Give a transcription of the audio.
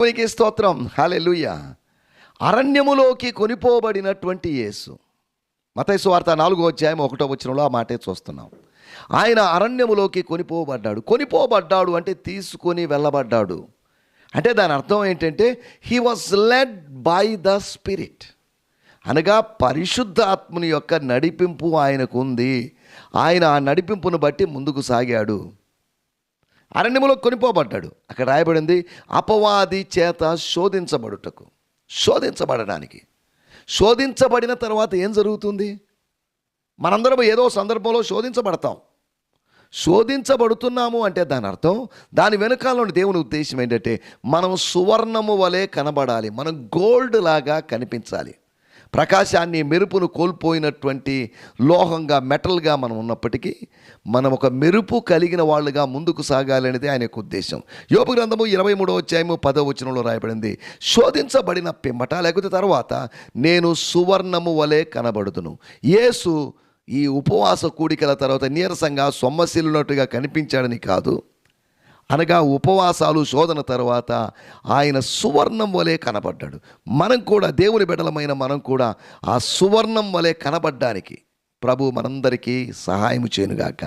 దేవునికి స్తోత్రం. హల్లెలూయా. అరణ్యములోకి కొనిపోబడినటువంటి యేసు. మత్తయి సువార్త 4వ అధ్యాయం 1వ వచనంలో ఆ మాటే చూస్తున్నాం. ఆయన అరణ్యములోకి కొనిపోబడ్డాడు అంటే తీసుకొని వెళ్ళబడ్డాడు. అంటే దాని అర్థం ఏంటంటే he was led by the spirit, అనగా పరిశుద్ధాత్మని యొక్క నడిపింపు ఆయనకు ఉంది. ఆయన ఆ నడిపింపును బట్టి ముందుకు సాగాడు. అరణ్యములో కొనిపోబడ్డాడు. అక్కడ రాయబడింది అపవాది చేత శోధించబడడానికి. శోధించబడిన తర్వాత ఏం జరుగుతుంది? మనందరం ఏదో సందర్భంలో శోధించబడతాం. శోధించబడుతున్నాము అంటే దాని అర్థం, దాని వెనకాలలోని దేవుని ఉద్దేశం ఏంటంటే మనం సువర్ణము వలె కనబడాలి, మనం గోల్డ్ లాగా కనిపించాలి. ప్రకాశాన్ని, మెరుపును కోల్పోయినటువంటి లోహంగా, మెటల్గా మనం ఉన్నప్పటికీ మనం ఒక మెరుపు కలిగిన వాళ్ళుగా ముందుకు సాగాలి అనేది ఆయన యొక్క ఉద్దేశం. యోబు గ్రంథము 23వ అధ్యాయము 10వ వచనంలో రాయబడింది, శోధించబడిన పిమ్మట లేకపోతే తర్వాత నేను సువర్ణము వలె కనబడుదును. యేసు ఈ ఉపవాస కూడికల తర్వాత నీరసంగా సొమ్మసిల్లునట్టుగా కనిపించాడని కాదు, అనగా ఉపవాసాలు, శోధన తర్వాత ఆయన సువర్ణం వలె కనబడ్డాడు. మనం కూడా, దేవుని బిడ్డలమైన మనం కూడా ఆ సువర్ణం వలె కనబడ్డానికి ప్రభు మనందరికీ సహాయం చేయనుగాక.